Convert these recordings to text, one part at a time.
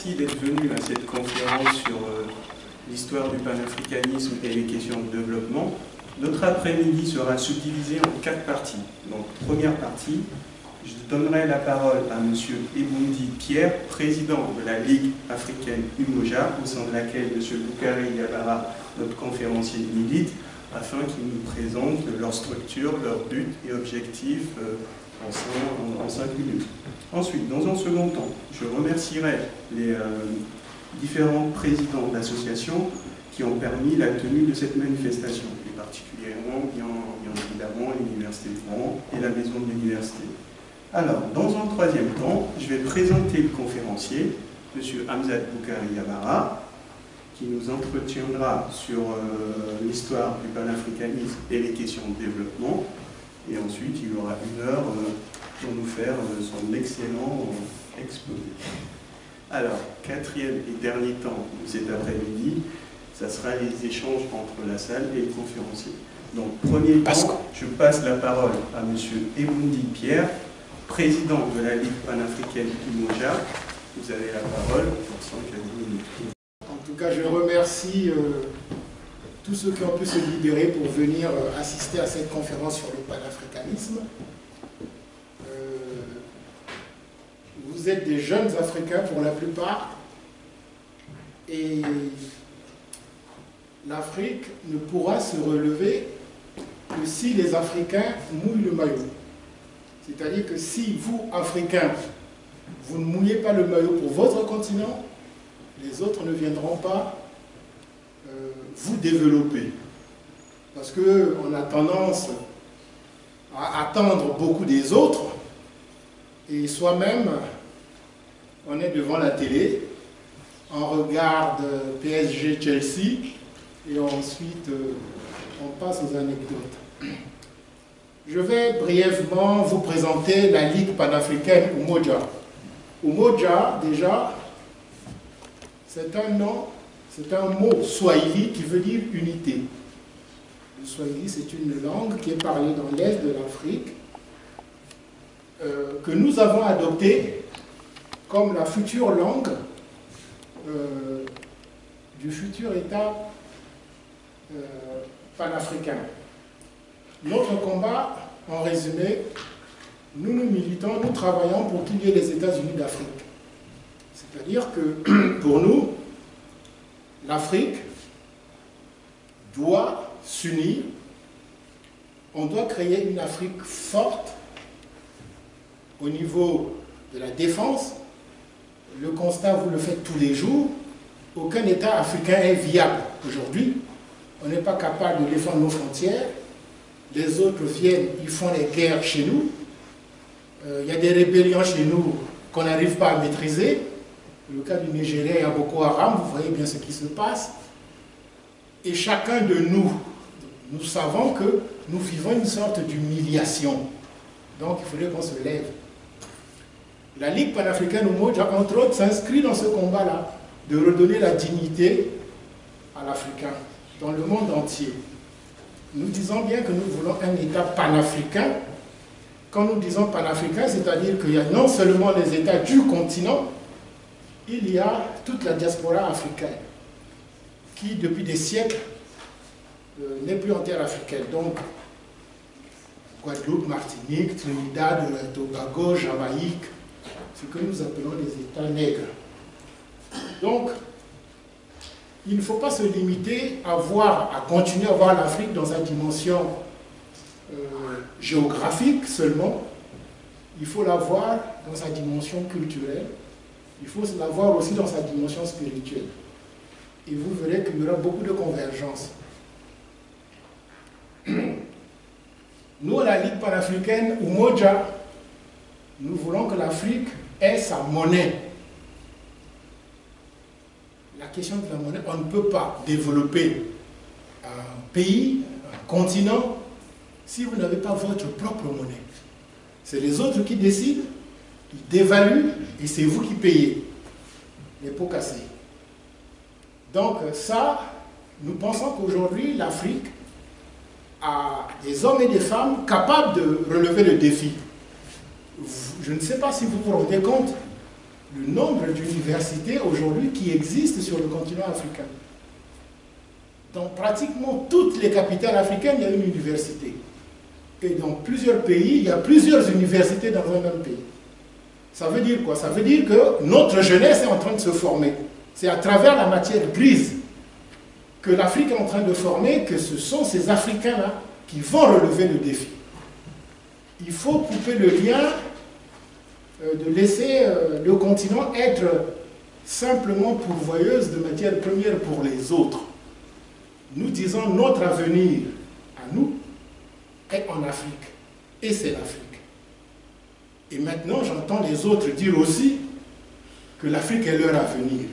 remercie d'être venu à cette conférence sur l'histoire du panafricanisme et les questions de développement. Notre après-midi sera subdivisé en 4 parties. Donc, première partie, je donnerai la parole à M. Eboundi Pierre, président de la Ligue africaine UMOJA, au sein de laquelle M. Boukari Yabara, notre conférencier, milite, afin qu'il nous présente leur structure, leurs buts et objectifs en 5 minutes. Ensuite, dans un second temps, je remercierai les différents présidents d'associations qui ont permis la tenue de cette manifestation, et particulièrement, bien évidemment, l'Université de Rouen et la Maison de l'Université. Alors, dans un troisième temps, je vais présenter le conférencier, M. Hamzat Boukari Yabara, qui nous entretiendra sur l'histoire du panafricanisme et les questions de développement. Et ensuite, il aura 1 heure pour nous faire son excellent exposé. Alors, 4e et dernier temps de cet après-midi, ça sera les échanges entre la salle et le conférencier. Donc, premier temps, je passe la parole à M. Eboundi Pierre, président de la Ligue panafricaine UMOJA. Vous avez la parole pour 5 à 10 minutes. En tout cas, je remercie tous ceux qui ont pu se libérer pour venir assister à cette conférence sur le panafricanisme. Vous êtes des jeunes Africains pour la plupart, et l'Afrique ne pourra se relever que si les Africains mouillent le maillot. C'est-à-dire que si vous, Africains, vous ne mouillez pas le maillot pour votre continent, les autres ne viendront pas vous développer. Parce qu'on a tendance à attendre beaucoup des autres, et soi-même, on est devant la télé, on regarde PSG Chelsea, et ensuite on passe aux anecdotes. Je vais brièvement vous présenter la Ligue panafricaine UMOJA. UMOJA, déjà, c'est un nom, c'est un mot swahili qui veut dire unité. Le swahili, c'est une langue qui est parlée dans l'est de l'Afrique, que nous avons adoptée comme la future langue du futur État panafricain. Notre combat, en résumé, nous militons, nous travaillons pour qu'il y ait les États-Unis d'Afrique. C'est-à-dire que pour nous, l'Afrique doit s'unir, on doit créer une Afrique forte au niveau de la défense. Le constat, vous le faites tous les jours, aucun État africain est viable aujourd'hui. On n'est pas capable de défendre nos frontières. Les autres viennent, ils font les guerres chez nous. Il y a des rébellions chez nous qu'on n'arrive pas à maîtriser. Le cas du Nigeria, il y a Boko Haram, vous voyez bien ce qui se passe. Et chacun de nous, nous savons que nous vivons une sorte d'humiliation. Donc il faudrait qu'on se lève. La Ligue panafricaine UMOJA, entre autres, s'inscrit dans ce combat-là, de redonner la dignité à l'Africain, dans le monde entier. Nous disons bien que nous voulons un État panafricain. Quand nous disons panafricain, c'est-à-dire qu'il y a non seulement les États du continent, il y a toute la diaspora africaine, qui depuis des siècles n'est plus en terre africaine. Donc, Guadeloupe, Martinique, Trinidad, Tobago, Jamaïque, ce que nous appelons les États nègres. Donc, il ne faut pas se limiter à continuer à voir l'Afrique dans sa dimension géographique seulement. Il faut la voir dans sa dimension culturelle. Il faut la voir aussi dans sa dimension spirituelle. Et vous verrez qu'il y aura beaucoup de convergences. Nous, à la Ligue panafricaine UMOJA, nous voulons que l'Afrique ait sa monnaie. La question de la monnaie, on ne peut pas développer un pays, un continent, si vous n'avez pas votre propre monnaie. C'est les autres qui décident, ils dévaluent, et c'est vous qui payez les pots cassés. Donc ça, nous pensons qu'aujourd'hui, l'Afrique a des hommes et des femmes capables de relever le défi. Je ne sais pas si vous vous rendez compte le nombre d'universités aujourd'hui qui existent sur le continent africain. Dans pratiquement toutes les capitales africaines, il y a une université. Et dans plusieurs pays, il y a plusieurs universités dans un même pays. Ça veut dire quoi? Ça veut dire que notre jeunesse est en train de se former. C'est à travers la matière grise que l'Afrique est en train de former, que ce sont ces Africains-là qui vont relever le défi. Il faut couper le lien, de laisser le continent être simplement pourvoyeuse de matières premières pour les autres. Nous disons notre avenir à nous est en Afrique. Et c'est l'Afrique. Et maintenant, j'entends les autres dire aussi que l'Afrique est leur avenir.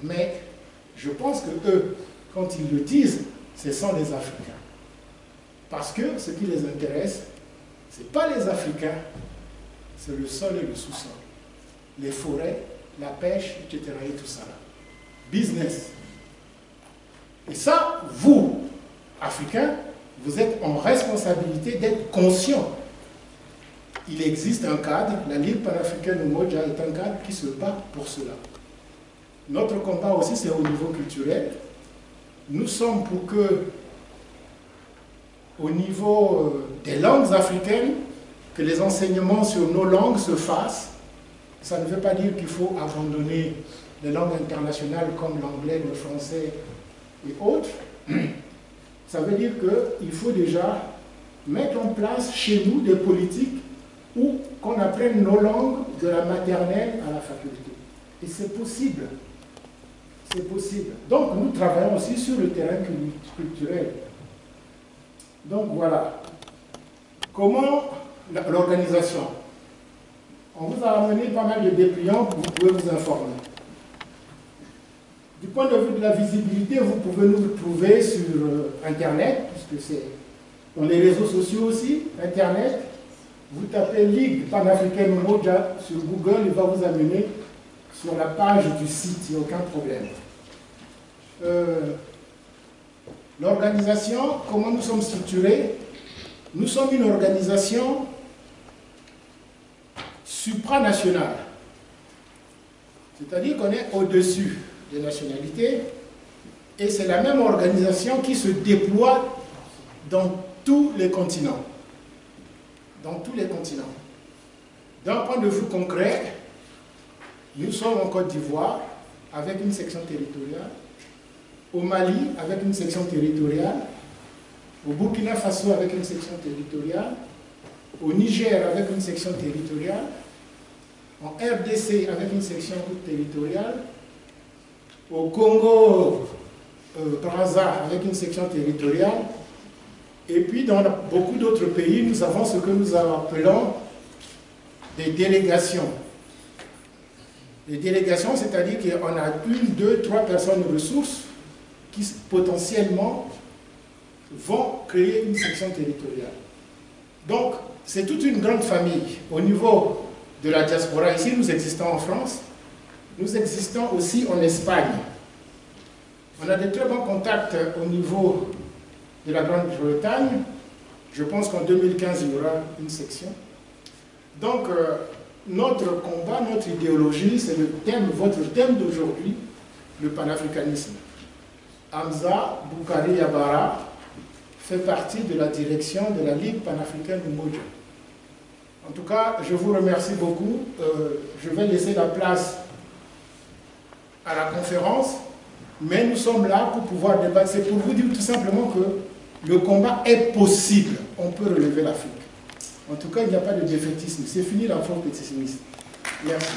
Mais je pense que eux, quand ils le disent, ce sont les Africains. Parce que ce qui les intéresse, ce n'est pas les Africains, c'est le sol et le sous-sol. Les forêts, la pêche, etc. et tout ça. Business. Et ça, vous, Africains, vous êtes en responsabilité d'être conscients. Il existe un cadre, la Ligue panafricaine Umoja est un cadre qui se bat pour cela. Notre combat aussi, c'est au niveau culturel. Nous sommes pour que, au niveau des langues africaines, que les enseignements sur nos langues se fassent. Ça ne veut pas dire qu'il faut abandonner les langues internationales comme l'anglais, le français et autres. Ça veut dire qu'il faut déjà mettre en place chez nous des politiques où qu'on apprenne nos langues de la maternelle à la faculté. Et c'est possible. C'est possible. Donc nous travaillons aussi sur le terrain culturel. Donc voilà. Comment l'organisation? On vous a amené pas mal de dépliants que vous pouvez vous informer. Du point de vue de la visibilité, vous pouvez nous trouver sur Internet, puisque c'est dans les réseaux sociaux aussi, Internet. Vous tapez Ligue panafricaine Umoja sur Google, il va vous amener sur la page du site, il n'y a aucun problème. L'organisation, comment nous sommes structurés? Nous sommes une organisation supranationale. C'est-à-dire qu'on est au-dessus des nationalités et c'est la même organisation qui se déploie dans tous les continents. Dans tous les continents. D'un point de vue concret, nous sommes en Côte d'Ivoire avec une section territoriale, au Mali avec une section territoriale, au Burkina Faso avec une section territoriale, au Niger avec une section territoriale, en RDC avec une section territoriale, au Congo, Brazza avec une section territoriale, et puis dans beaucoup d'autres pays, nous avons ce que nous appelons des délégations. Les délégations, c'est-à-dire qu'on a 1, 2, 3 personnes ressources qui potentiellement vont créer une section territoriale. Donc, c'est toute une grande famille. Au niveau de la diaspora, ici, nous existons en France, nous existons aussi en Espagne. On a de très bons contacts au niveau de la Grande-Bretagne. Je pense qu'en 2015, il y aura une section. Donc, notre combat, notre idéologie, c'est le thème, votre thème d'aujourd'hui, le panafricanisme. Hamza Boukari Yabara fait partie de la direction de la Ligue panafricaine Umoja. En tout cas, je vous remercie beaucoup. Je vais laisser la place à la conférence, mais nous sommes là pour pouvoir débattre. C'est pour vous dire tout simplement que le combat est possible. On peut relever l'Afrique. En tout cas, il n'y a pas de défaitisme. C'est fini la forme pessimiste. Merci.